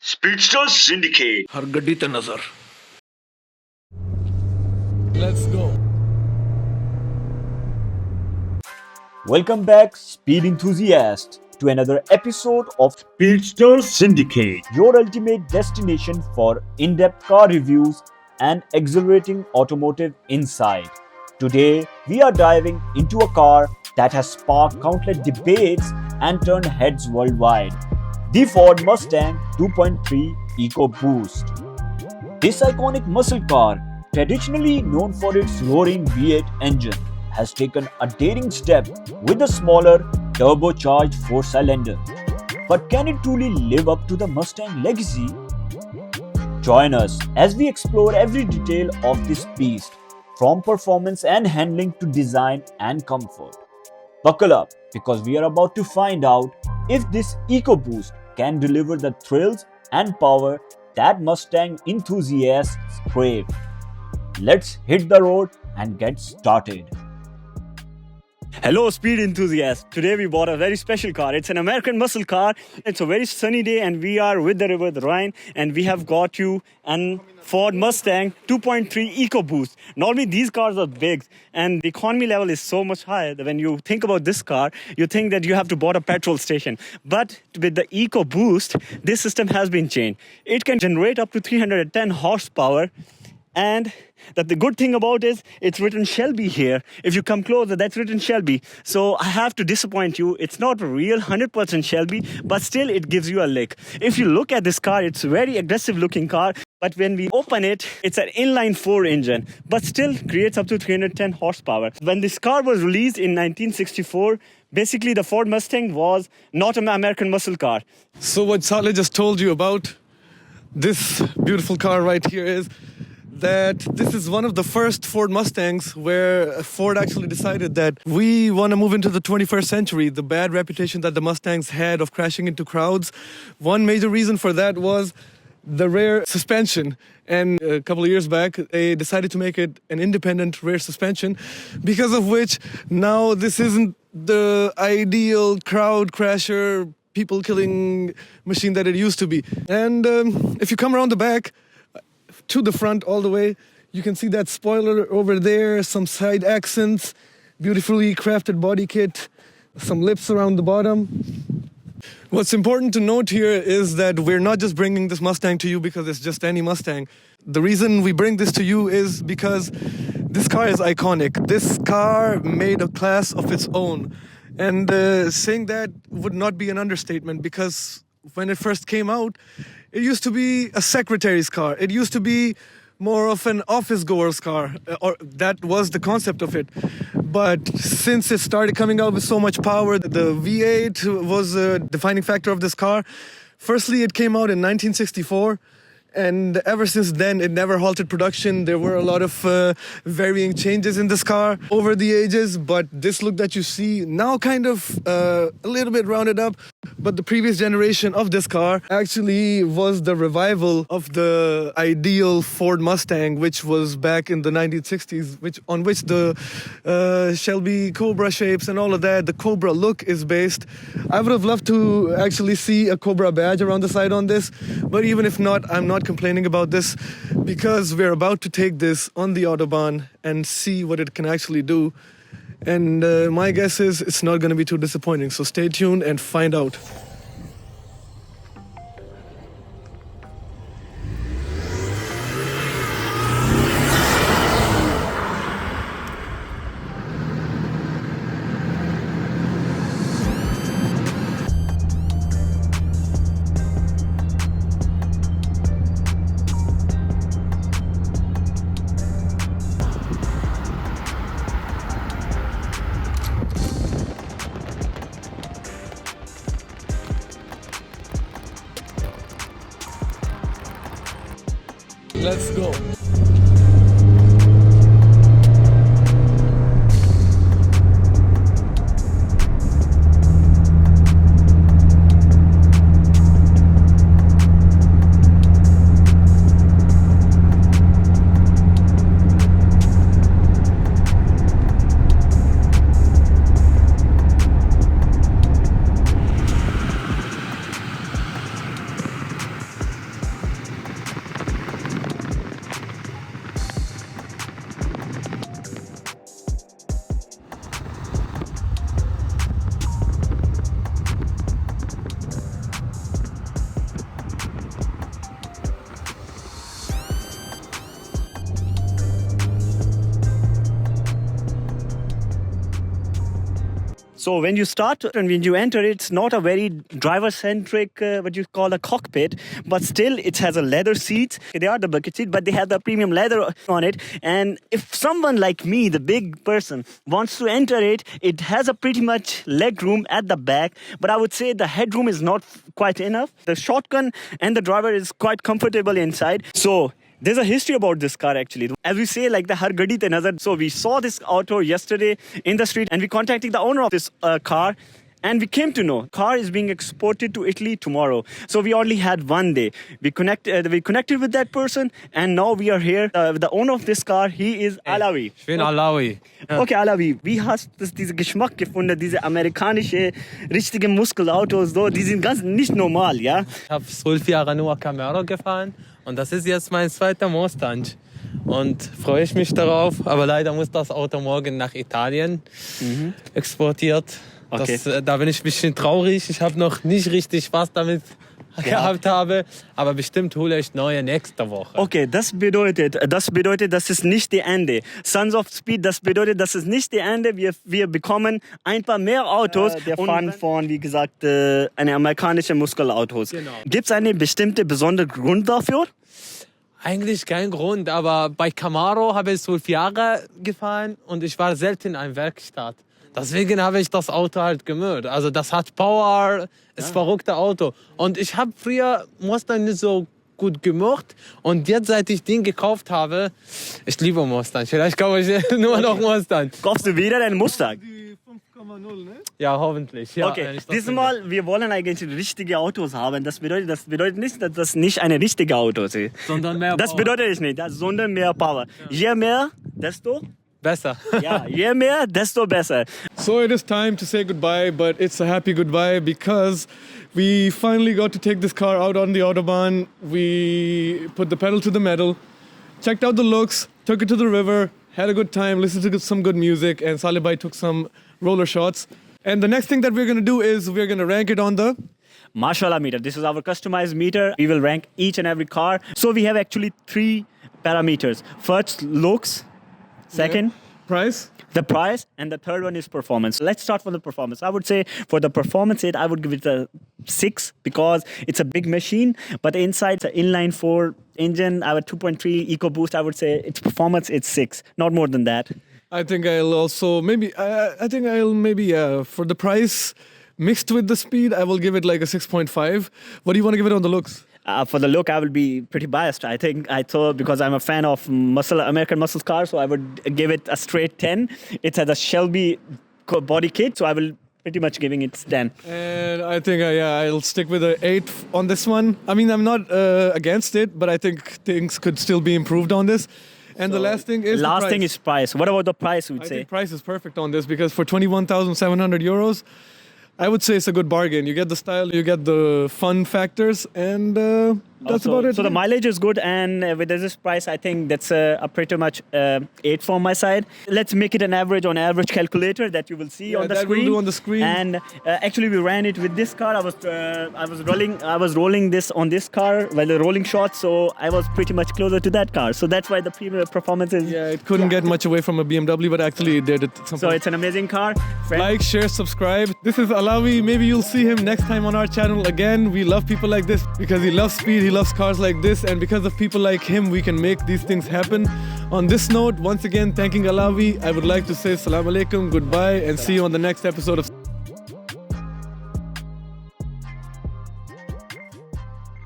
Speedsters Syndicate. हर गड्डी ते नजर. Let's go. Welcome back, speed enthusiasts, to another episode of Speedsters Syndicate. your ultimate destination for in-depth car reviews and exhilarating automotive insight. Today, we are diving into a car that has sparked countless debates and turned heads worldwide. The Ford Mustang 2.3 EcoBoost. This iconic muscle car, traditionally known for its roaring V8 engine, has taken a daring step with a smaller turbocharged 4-cylinder. But can it truly live up to the Mustang legacy? Join us as we explore every detail of this beast, from performance and handling to design and comfort. Buckle up, because we are about to find out if this EcoBoost can deliver the thrills and power that Mustang enthusiasts crave. Let's hit the road and get started. Hello, speed enthusiasts. Today we bought a very special car. It's an American muscle car. It's a very sunny day and we are with the river, the Rhine, and we have got you an Ford Mustang 2.3 EcoBoost. Normally these cars are big and the economy level is so much higher that when you think about this car, you think that you have to bought a petrol station. But with the EcoBoost, this system has been changed. It can generate up to 310 horsepower. And that the good thing about is it's written Shelby here. If you come closer, that's written Shelby. So I have to disappoint you. It's not a real 100% Shelby, but still it gives you a lick. If you look at this car, it's a very aggressive looking car. But when we open it, it's an inline 4 engine, but still creates up to 310 horsepower. When this car was released in 1964, basically the Ford Mustang was not an American muscle car. So what Saleh just told you about this beautiful car right here is that this is one of the first Ford Mustangs where Ford actually decided that we want to move into the 21st century. The bad reputation that the Mustangs had of crashing into crowds, one major reason for that was the rear suspension. And a couple of years back, they decided to make it an independent rear suspension, because of which now this isn't the ideal crowd crasher, people killing machine that it used to be. And if you come around the back, to the front all the way, you can see that spoiler over there, some side accents, beautifully crafted body kit, some lips around the bottom. What's important to note here is that we're not just bringing this Mustang to you because it's just any Mustang. The reason we bring this to you is because this car is iconic. This car made a class of its own. And saying that would not be an understatement, because when it first came out, it used to be a secretary's car. It used to be more of an office goer's car, or that was the concept of it. But since it started coming out with so much power, the V8 was a defining factor of this car. Firstly, it came out in 1964. And ever since then, it never halted production. There were a lot of varying changes in this car over the ages. But this look that you see now kind of a little bit rounded up. But the previous generation of this car actually was the revival of the ideal Ford Mustang, which was back in the 1960s, on which the Shelby Cobra shapes and all of that, the Cobra look is based. I would have loved to actually see a Cobra badge around the side on this. But even if not, I'm not complaining about this, because we're about to take this on the Autobahn and see what it can actually do. And my guess is it's not going to be too disappointing. So stay tuned and find out. Let's go. So when you start and when you enter, it's not a very driver-centric, what you call a cockpit, but still it has a leather seats. They are the bucket seat, but they have the premium leather on it. And if someone like me, the big person, wants to enter it, it has a pretty much leg room at the back, but I would say the headroom is not quite enough. The shotgun and the driver is quite comfortable inside. So there's a history about this car actually. As we say, like the har gadi te nazar. So we saw this auto yesterday in the street and we contacted the owner of this car. And we came to know car is being exported to Italy tomorrow. So we only had one day. We connected with that person, and now we are here. The owner of this car, he is Alawi. Ich bin Alawi. Ja. Okay, Alawi, wie hast du diesen Geschmack gefunden, diese amerikanische, richtige Muskelautos, so, die sind ganz nicht normal, ja? Ich habe 12 Jahre nur Camaro gefahren und das ist jetzt mein zweiter Mustang. Und freue ich mich darauf, aber leider muss das Auto morgen nach Italien exportiert. Okay. Da bin ich ein bisschen traurig. Ich habe noch nicht richtig Spaß damit gehabt aber bestimmt hole ich neue nächste Woche. Okay, das bedeutet, das ist nicht die Ende. Sons of Speed, das bedeutet, das ist nicht die Ende. Wir bekommen ein paar mehr Autos. Der fahren von, wie gesagt, eine amerikanische Muskelautos. Genau. Gibt es einen bestimmten besonderen Grund dafür? Eigentlich kein Grund, aber bei Camaro habe ich 12 Jahre gefahren und ich war selten in einer Werkstatt. Deswegen habe ich das Auto halt gemüht. Also das hat Power, ist ein verrücktes Auto. Und ich habe früher Mustang nicht so gut gemocht. Und jetzt, seit ich den gekauft habe, ich liebe Mustang. Vielleicht kaufe ich nur noch Mustang. Kaufst du wieder einen Mustang? Die 5,0, ne? Ja, hoffentlich. Ja, Okay, diesmal, wir wollen eigentlich richtige Autos haben. Das bedeutet nicht, dass das nicht ein richtiges Auto ist. Sondern mehr Das Power. bedeutet es nicht, sondern mehr Power. Je mehr, desto... Besser. Ja, je mehr, desto besser. So it is time to say goodbye, but it's a happy goodbye because we finally got to take this car out on the Autobahn. We put the pedal to the metal, checked out the looks, took it to the river, had a good time, listened to some good music, and Saleh Bhai took some roller shots. And the next thing that we're going to do is we're going to rank it on the Mashallah meter. This is our customized meter. We will rank each and every car. So we have actually 3 parameters. First, looks. Second, price. the price, and the third one is performance. Let's start from the performance. I would say for the performance, I would give it a 6 because it's a big machine, but inside it's an inline 4 engine. I have a 2.3 EcoBoost. I would say its performance, it's 6, not more than that. I think I'll also maybe for the price mixed with the speed, I will give it like a 6.5. What do you want to give it on the looks? For the look, I will be pretty biased. I thought because I'm a fan of American muscle cars, so I would give it a straight 10. It has a Shelby body kit, so I will pretty much giving it 10. And I think I'll stick with an 8 on this one. I mean, I'm not against it, but I think things could still be improved on this. And the last thing is last the price. thing is price. What about the price? I think price is perfect on this because for 21,700 euros, I would say it's a good bargain. You get the style, you get the fun factors, and that's about it. So the mileage is good, and with this price, I think that's a pretty much 8 from my side. Let's make it an average on average calculator that you will see on the that screen. we'll do on the screen. And actually, we ran it with this car. I was rolling this on this car while the rolling shot, so I was pretty much closer to that car. So that's why the premium performance is. Yeah, it couldn't get much away from a BMW, but actually it did it. So it's an amazing car. Like, share, subscribe. This is Alawi. Maybe you'll see him next time on our channel again. We love people like this because he loves speed, he loves cars like this, and because of people like him, we can make these things happen. On this note, once again, thanking Alawi, I would like to say Assalamu alaikum, goodbye, and see you on the next episode of